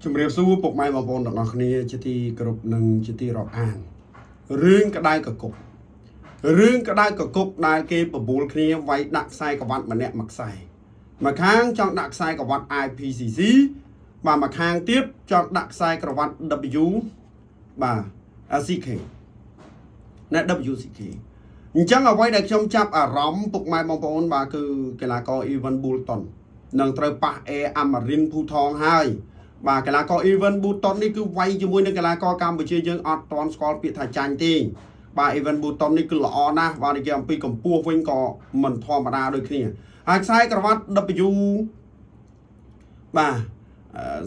ជំរាបសួរពុកម៉ែបងប្អូនទាំងអស់គ្នាជាទីគោរពនិងជាទីរាប់អានរឿងក្តៅកគុកដែលគេបបួលគ្នាវាយដាក់ខ្សែក្រវ៉ាត់ម្នាក់មួយខ្សែមួយខាងចង់ដាក់ខ្សែក្រវ៉ាត់ IPCC បាទមួយខាងទៀតចង់ដាក់ខ្សែក្រវ៉ាត់ W បាទ CK ណែ WCK អញ្ចឹងអ្វីដែលខ្ញុំចាប់អារម្មណ៍ពុកម៉ែបងប្អូនបាទគឺកីឡាករ Evan Boulton នឹងត្រូវប៉ះ Amarin ភូថងហើយបាទកីឡាករ Evan Boulton នេះគឺវាយជាមួយនឹងកីឡាករកម្ពុជាយើងអត់ទាន់ស្គាល់ពាក្យថាចាញ់ទេបាទ Evan Boulton នេះគឺល្អណាស់បាទនិយាយអំពីកម្ពស់វិញក៏មិនធម្មតាដូចគ្នាហើយខ្សែក្រវ៉ាត់ W បាទ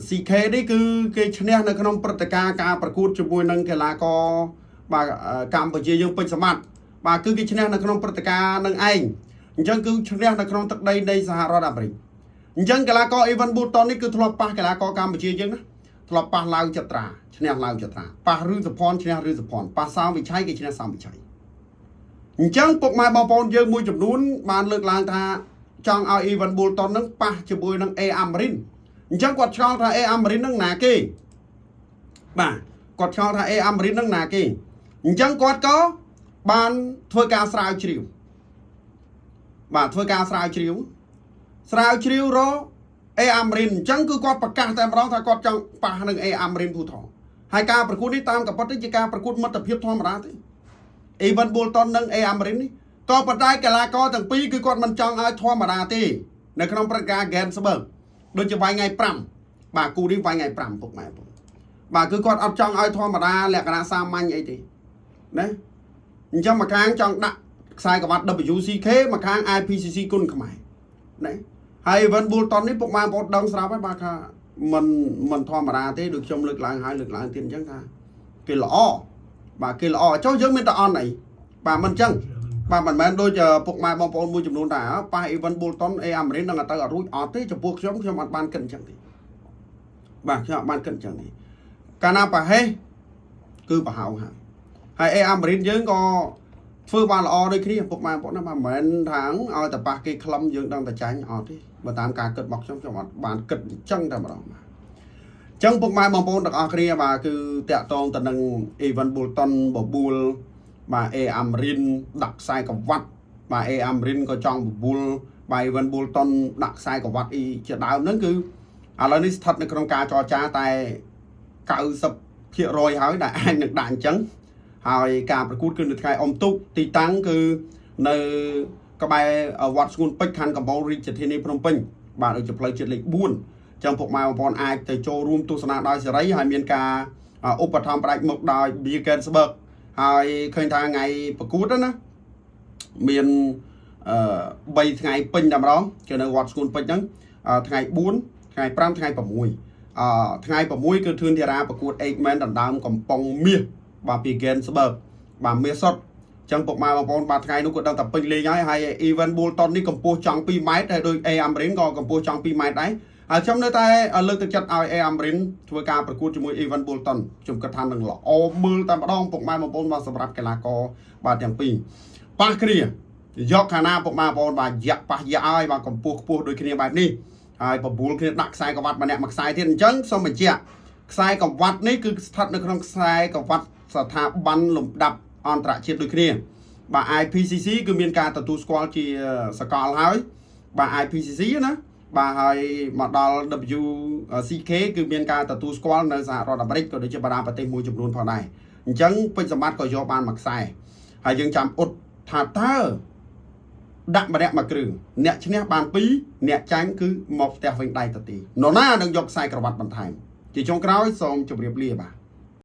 CK នេះគឺគេឈ្នះនៅក្នុងព្រឹត្តិការណ៍ការប្រកួតជាមួយនឹងកីឡាករបាទកម្ពុជាយើងពេជ្រសមត្ថបាទគឺគេឈ្នះនៅក្នុងព្រឹត្តិការណ៍នឹងឯងអញ្ចឹងគឺឈ្នះនៅក្នុងទឹកដីនៃសហរដ្ឋអាមេរិកអញ្ចឹងកីឡាករ Evan Boulton នេះគឺធ្លាប់ប៉ះកីឡាករកម្ពុជាយើងណាធ្លាប់ប៉ះឡាវចត្រាឈ្នះឡាវចត្រាប៉ះឬសុផាន់ឈ្នះឬសុផាន់ប៉ះសាមវិឆ័យគេឈ្នះសាមវិឆ័យអញ្ចឹងពុកម៉ែបងប្អូនយើងមួយចំនួនបានលើកឡើងថាចង់ឲ្យ Evan Boulton នឹងប៉ះជាមួយនឹង Amarin អញ្ចឹងគាត់ឆ្ងល់ថា Amarin នឹងណាគេបាទគាត់ឆ្ងល់ថា Amarin នឹងណាគេអញ្ចឹងគាត់ក៏បានធ្វើការស្រាវជ្រាវបាទធ្វើការស្រាវជ្រាវរក Amarin អញ្ចឹងគឺគាត់ប្រកាសតែម្ដងថាគាត់ចង់ប៉ះនឹង Amarin ភូថងហើយការប្រកួតនេះតាមកំប៉ុតនេះជាការប្រកួតមិត្តភាពធម្មតាទេ Evan Boulton និង Amarin នេះក៏ប៉ុន្តែកីឡាករទាំងពីរគឺគាត់មិនចង់ឲ្យធម្មតាទេនៅក្នុងព្រឹត្តិការណ៍ Johannesburg ដូចជាវាយថ្ងៃ5បាទគូនេះវាយថ្ងៃ5ពុកម៉ែបងបាទគឺគាត់អត់ចង់ឲ្យធម្មតាលក្ខណៈសាមញ្ញអីទេណាអញ្ចឹងមួយខាងចង់ដាក់ខ្សែក្រវ៉ាត់ WCK មួយខាង IPCC គុណខ្មែរណាហើយ Evan Boulton នេះពុកម៉ែបងប្អូនដឹងស្រាប់ហើយបាទថាមិនធម្មតាទេដូចខ្ញុំលើកឡើងហើយលើកឡើងទៀតអញ្ចឹងថាគេល្អបាទគេល្អចុះយើងមានតែអន់អីបាទមិនអញ្ចឹងបាទមិនមែនដូចពុកម៉ែបងប្អូនមួយចំនួនថាប៉ះ Evan Boulton Amarin នឹងទៅអត់រួចអត់ទេចំពោះខ្ញុំអត់បានគិតអញ្ចឹងទេបាទខ្ញុំអត់បានគិតអញ្ចឹងទេកាលណាប្រហែសគឺប្រហោងហើយ Amarin យើងក៏ធ្វើបានល្អដូចគ្នាពុកម៉ែបងប្អូនណាមិនមែនថាឲ្យតែប៉ះគេខ្លឹមយើងដឹងតែចាញ់អត់ទេបើតាមការគិតរបស់ខ្ញុំអត់បានគិតអញ្ចឹងតែម្ដងបាទអញ្ចឹងពុកម៉ែបងប្អូនទាំងអស់គ្នាបាទគឺតាក់ទងទៅនឹង Evan Boulton បបួលបាទ Amarin ដាក់ខ្សែក្រវ៉ាត់បាទ Amarin ក៏ចង់បបួលបាទ Evan Boulton ដាក់ខ្សែក្រវ៉ាត់ជាដើមហ្នឹងគឺឥឡូវនេះស្ថិតនៅក្នុងការចរចាតែ90% ហើយដែលអាចនឹងដាក់អញ្ចឹងហើយការប្រកួតគឺនៅថ្ងៃអុំទូកទីតាំងគឺនៅក្បែរវត្តស្ងួនពេជ្រខណ្ឌកំពង់រាជធានីភ្នំពេញបាទដូចជាផ្លូវជាតិលេខ4អញ្ចឹងពុកម៉ែបងប្អូនអាចទៅចូលរួមទស្សនាដោយសេរីហើយមានការឧបត្ថម្ភផ្ដាច់មុខដោយ Johannesburg ហើយឃើញថាថ្ងៃប្រកួតណាមាន3ថ្ងៃពេញតែម្ដងគឺនៅវត្តស្ងួនពេជ្រហ្នឹងថ្ងៃ4ថ្ងៃ5ថ្ងៃ6ថ្ងៃ6គឺធឿនធារាប្រកួត 8Man ដណ្ដើមកំប៉ុងមាសបាទពី Johannesburg បាទមាសសុតអញ្ចឹងពុកម៉ែបងប្អូនបាទថ្ងៃនោះក៏ដឹងតែពេញលេងហើយ Evan Boulton នេះកម្ពស់ចង់2ម៉ែត្រហើយដូច Amarin ក៏កម្ពស់ចង់2ម៉ែត្រដែរហើយខ្ញុំនៅតែលើកទឹកចិត្តឲ្យ Amarin ធ្វើការប្រកួតជាមួយ Evan Boulton ខ្ញុំគិតថានឹងល្អមើលតែម្ដងពុកម៉ែបងប្អូនបាទសម្រាប់កីឡាករបាទទាំងពីរប៉ះគ្នាយកខាងណាពុកម៉ែបងប្អូនបាទយ៉ាក់ប៉ះយ៉ាក់ឲ្យបាទកម្ពស់ខ្ពស់ដូចគ្នាបែបនេះហើយបបួលគ្នាដាក់ខ្សែក្រវ៉ាត់ម្នាក់មួយខ្សែទៀតអញ្ចឹងសូមបញ្ជាក់ខ្សែក្រវ៉ាត់នេះគឺស្ថិតនៅក្នុងខ្សែក្រវ៉ាត់ស្ថាប័នលំដាប់អន្តរជាតិដូចគ្នាបាទ IPCC គឺមានការទទួលស្គាល់ជាសកលហើយបាទ IPCC ណាបាទហើយមកដល់ WCK គឺមានការទទួលស្គាល់នៅសហរដ្ឋអាមេរិកក៏ដូចជាបណ្ដាប្រទេសមួយចំនួនផងដែរអញ្ចឹងពេជ្រសម្បត្តិក៏យកបានមួយខ្សែហើយយើងចាំអ៊ុតថាតើដាក់ម្នាក់មួយគ្រឿងអ្នកឈ្នះបាន2អ្នកចាញ់គឺមកផ្ទះវិញដៃទៅទីនរណានឹងយកខ្សែក្រវ៉ាត់បន្ថែមជាចុងក្រោយសូមជម្រាបលាបាទ